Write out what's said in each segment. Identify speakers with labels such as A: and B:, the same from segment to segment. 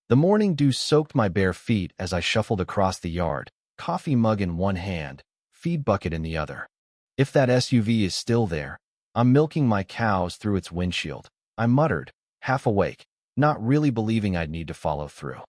A: The morning dew soaked my bare feet as I shuffled across the yard, coffee mug in one hand, feed bucket in the other. If that SUV is still there, I'm milking my cows through its windshield, I muttered, half awake, not really believing I'd need to follow through.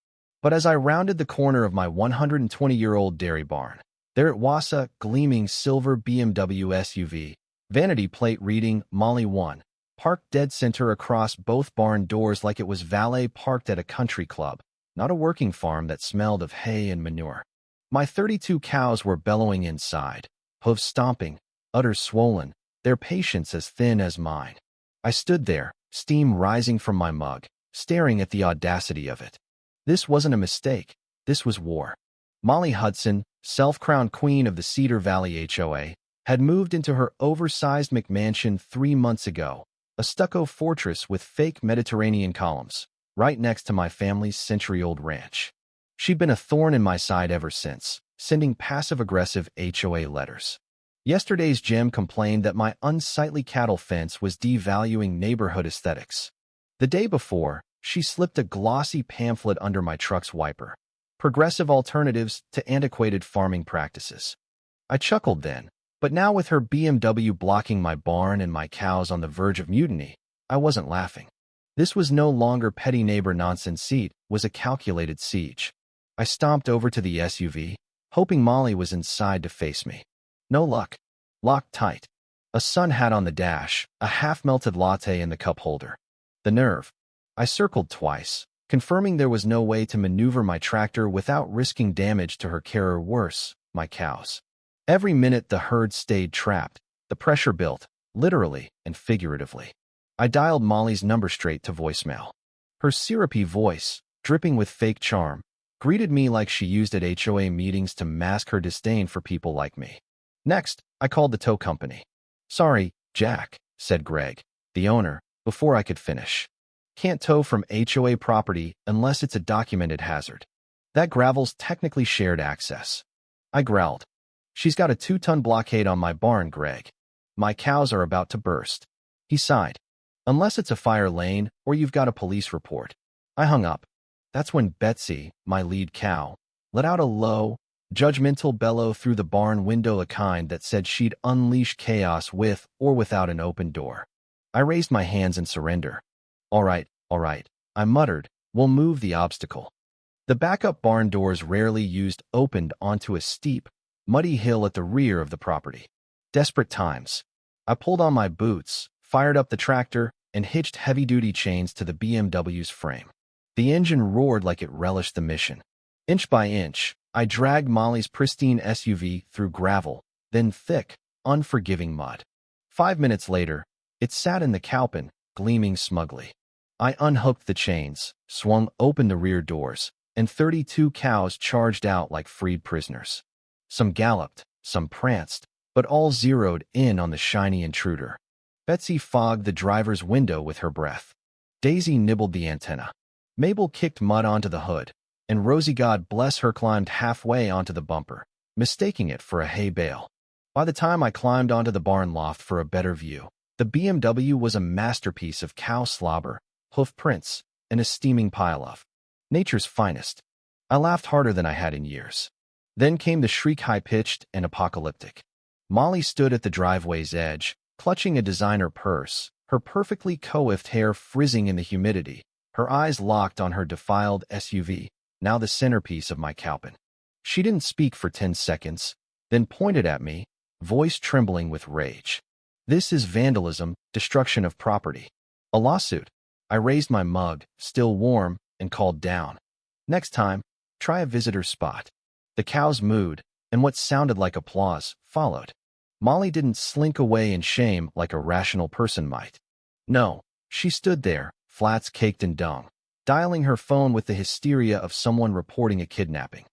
A: But as I rounded the corner of my 120-year-old dairy barn, there it was, a gleaming silver BMW SUV, vanity plate reading Molly 1, parked dead center across both barn doors like it was valet parked at a country club, not a working farm that smelled of hay and manure. My 32 cows were bellowing inside, hooves stomping, udders swollen, their patience as thin as mine. I stood there, steam rising from my mug, staring at the audacity of it. This wasn't a mistake. This was war. Molly Hudson, self-crowned queen of the Cedar Valley HOA, had moved into her oversized McMansion 3 months ago, a stucco fortress with fake Mediterranean columns, right next to my family's century-old ranch. She'd been a thorn in my side ever since, sending passive-aggressive HOA letters. Yesterday's Jim complained that my unsightly cattle fence was devaluing neighborhood aesthetics. The day before, she slipped a glossy pamphlet under my truck's wiper. Progressive alternatives to antiquated farming practices. I chuckled then, but now with her BMW blocking my barn and my cows on the verge of mutiny, I wasn't laughing. This was no longer petty neighbor nonsense, it was a calculated siege. I stomped over to the SUV, hoping Molly was inside to face me. No luck. Locked tight. A sun hat on the dash, a half-melted latte in the cup holder. The nerve. I circled twice, confirming there was no way to maneuver my tractor without risking damage to her care or worse, my cows. Every minute the herd stayed trapped, the pressure built, literally and figuratively. I dialed Molly's number straight to voicemail. Her syrupy voice, dripping with fake charm, greeted me like she used at HOA meetings to mask her disdain for people like me. Next, I called the tow company. "Sorry, Jack," said Greg, the owner, before I could finish. "Can't tow from HOA property unless it's a documented hazard. That gravel's technically shared access." I growled. "She's got a 2-ton blockade on my barn, Greg. My cows are about to burst." He sighed. "Unless it's a fire lane or you've got a police report." I hung up. That's when Betsy, my lead cow, let out a low, judgmental bellow through the barn window, a kind that said she'd unleash chaos with or without an open door. I raised my hands in surrender. All right, I muttered, "we'll move the obstacle." The backup barn doors, rarely used, opened onto a steep, muddy hill at the rear of the property. Desperate times. I pulled on my boots, fired up the tractor, and hitched heavy-duty chains to the BMW's frame. The engine roared like it relished the mission. Inch by inch, I dragged Molly's pristine SUV through gravel, then thick, unforgiving mud. 5 minutes later, it sat in the cowpen, gleaming smugly. I unhooked the chains, swung open the rear doors, and 32 cows charged out like freed prisoners. Some galloped, some pranced, but all zeroed in on the shiny intruder. Betsy fogged the driver's window with her breath. Daisy nibbled the antenna. Mabel kicked mud onto the hood, and Rosie, God bless her, climbed halfway onto the bumper, mistaking it for a hay bale. By the time I climbed onto the barn loft for a better view, the BMW was a masterpiece of cow slobber, hoof prints, and a steaming pile of nature's finest. I laughed harder than I had in years. Then came the shriek, high-pitched and apocalyptic. Molly stood at the driveway's edge, clutching a designer purse, her perfectly coiffed hair frizzing in the humidity, her eyes locked on her defiled SUV, now the centerpiece of my cowpen. She didn't speak for 10 seconds, then pointed at me, voice trembling with rage. "This is vandalism, destruction of property. A lawsuit." I raised my mug, still warm, and called down. "Next time, try a visitor spot." The cows mooed, and what sounded like applause followed. Molly didn't slink away in shame like a rational person might. No, she stood there, flats caked in dung, dialing her phone with the hysteria of someone reporting a kidnapping.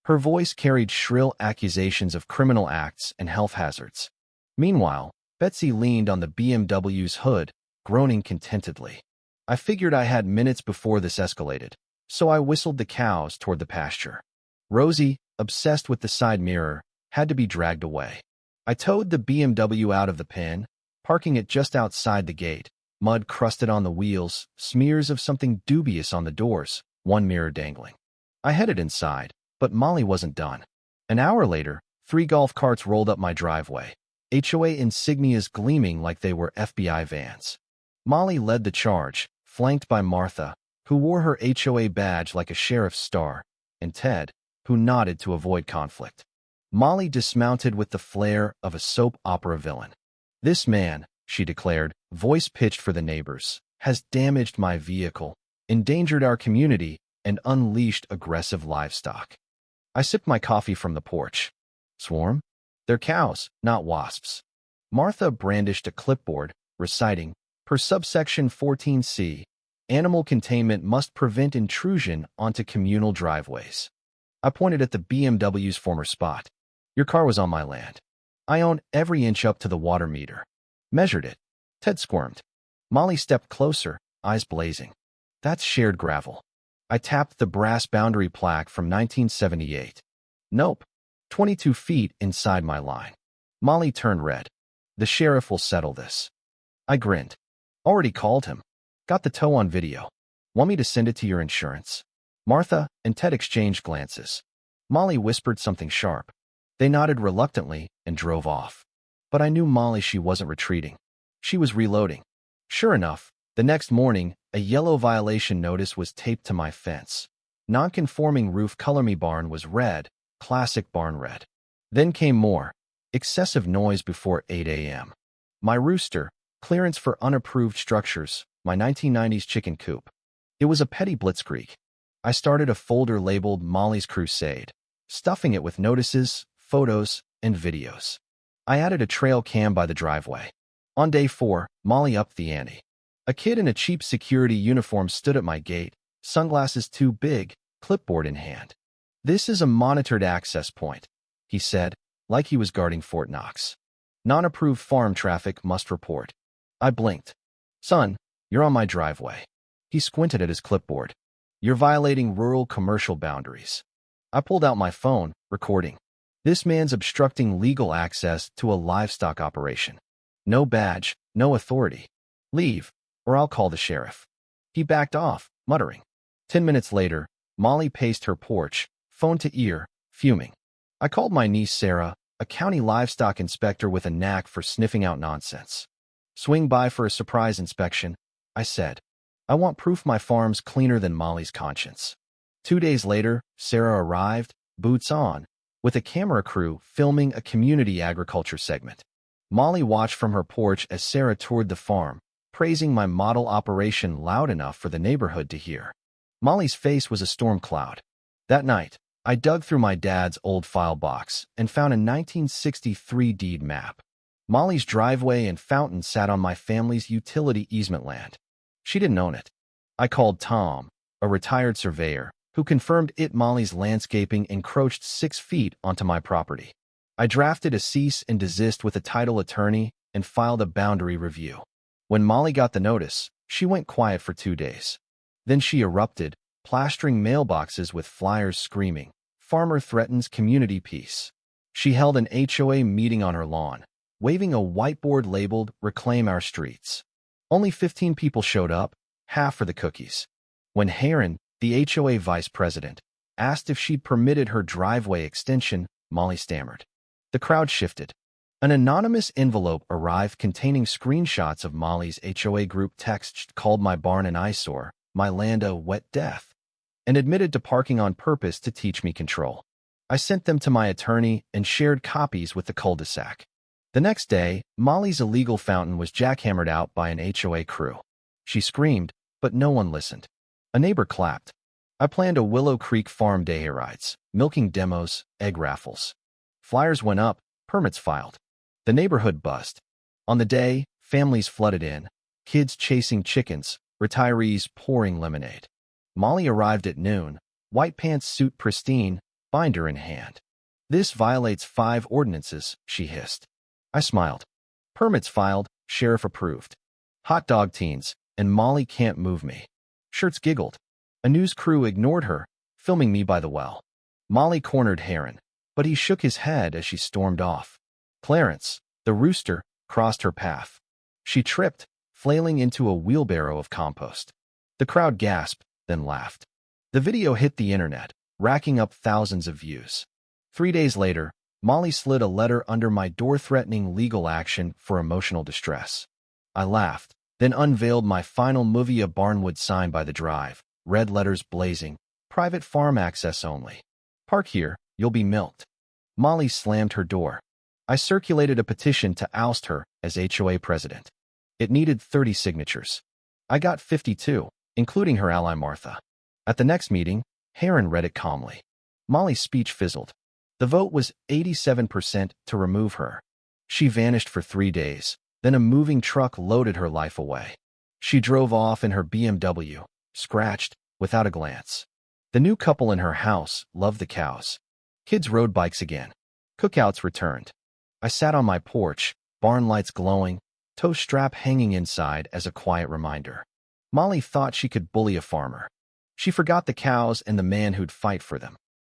A: Her voice carried shrill accusations of criminal acts and health hazards. Meanwhile, Betsy leaned on the BMW's hood, groaning contentedly. I figured I had minutes before this escalated, so I whistled the cows toward the pasture. Rosie, obsessed with the side mirror, had to be dragged away. I towed the BMW out of the pen, parking it just outside the gate, mud crusted on the wheels, smears of something dubious on the doors, one mirror dangling. I headed inside, but Molly wasn't done. An hour later, 3 golf carts rolled up my driveway, HOA insignias gleaming like they were FBI vans. Molly led the charge, flanked by Martha, who wore her HOA badge like a sheriff's star, and Ted, who nodded to avoid conflict. Molly dismounted with the flair of a soap opera villain. "This man," she declared, voice pitched for the neighbors, "has damaged my vehicle, endangered our community, and unleashed aggressive livestock." I sipped my coffee from the porch. "Swarm? They're cows, not wasps." Martha brandished a clipboard, reciting, per subsection 14C, animal containment must prevent intrusion onto communal driveways. I pointed at the BMW's former spot. "Your car was on my land. I own every inch up to the water meter." "Measured it." Ted squirmed. Molly stepped closer, eyes blazing. "That's shared gravel." I tapped the brass boundary plaque from 1978. "Nope. 22 feet inside my line." Molly turned red. "The sheriff will settle this." I grinned. "Already called him. Got the tow on video. Want me to send it to your insurance?" Martha and Ted exchanged glances. Molly whispered something sharp. They nodded reluctantly and drove off. But I knew Molly, she wasn't retreating. She was reloading. Sure enough, the next morning, a yellow violation notice was taped to my fence. "Non-conforming roof, color me." Barn was red, classic barn red. Then came more. "Excessive noise before 8 a.m. My rooster, clearance for unapproved structures, my 1990s chicken coop." It was a petty blitzkrieg. I started a folder labeled Molly's Crusade, stuffing it with notices, photos, and videos. I added a trail cam by the driveway. On day 4, Molly upped the ante. A kid in a cheap security uniform stood at my gate, sunglasses too big, clipboard in hand. "This is a monitored access point," he said, like he was guarding Fort Knox. "Non-approved farm traffic must report." I blinked. "Son, you're on my driveway." He squinted at his clipboard. "You're violating rural commercial boundaries." I pulled out my phone, recording. "This man's obstructing legal access to a livestock operation. No badge, no authority. Leave, or I'll call the sheriff." He backed off, muttering. 10 minutes later, Molly paced her porch, phone to ear, fuming. I called my niece Sarah, a county livestock inspector with a knack for sniffing out nonsense. "Swing by for a surprise inspection," I said. "I want proof my farm's cleaner than Molly's conscience." 2 days later, Sarah arrived, boots on, with a camera crew filming a community agriculture segment. Molly watched from her porch as Sarah toured the farm, praising my model operation loud enough for the neighborhood to hear. Molly's face was a storm cloud. That night, I dug through my dad's old file box and found a 1963 deed map. Molly's driveway and fountain sat on my family's utility easement land. She didn't own it. I called Tom, a retired surveyor, who confirmed Molly's landscaping encroached 6 feet onto my property. I drafted a cease and desist with a title attorney and filed a boundary review. When Molly got the notice, she went quiet for 2 days. Then she erupted, plastering mailboxes with flyers screaming, "Farmer threatens community peace." She held an HOA meeting on her lawn, waving a whiteboard labeled "Reclaim Our Streets." Only 15 people showed up, half for the cookies. When Heron, the HOA vice president, asked if she'd permitted her driveway extension, Molly stammered. The crowd shifted. An anonymous envelope arrived containing screenshots of Molly's HOA group text called my barn an eyesore, my land a wet death, and admitted to parking on purpose to teach me control. I sent them to my attorney and shared copies with the cul-de-sac. The next day, Molly's illegal fountain was jackhammered out by an HOA crew. She screamed, but no one listened. A neighbor clapped. I planned a Willow Creek Farm day rides, milking demos, egg raffles. Flyers went up, permits filed. The neighborhood buzzed. On the day, families flooded in, kids chasing chickens, retirees pouring lemonade. Molly arrived at noon, white pants suit pristine, binder in hand. "This violates 5 ordinances," she hissed. I smiled. "Permits filed, sheriff approved. Hot dog teens, and Molly can't move me." Shirts giggled. A news crew ignored her, filming me by the well. Molly cornered Heron, but he shook his head as she stormed off. Clarence, the rooster, crossed her path. She tripped, flailing into a wheelbarrow of compost. The crowd gasped, then laughed. The video hit the internet, racking up thousands of views. 3 days later, Molly slid a letter under my door threatening legal action for emotional distress. I laughed, then unveiled my final movie, a barnwood sign by the drive, red letters blazing, private farm access only. Park here, you'll be milked. Molly slammed her door. I circulated a petition to oust her as HOA president. It needed 30 signatures. I got 52, including her ally Martha. At the next meeting, Heron read it calmly. Molly's speech fizzled. The vote was 87% to remove her. She vanished for 3 days. Then a moving truck loaded her life away. She drove off in her BMW, scratched, without a glance. The new couple in her house loved the cows. Kids rode bikes again. Cookouts returned. I sat on my porch, barn lights glowing, tow strap hanging inside as a quiet reminder. Molly thought she could bully a farmer. She forgot the cows and the man who'd fight for them.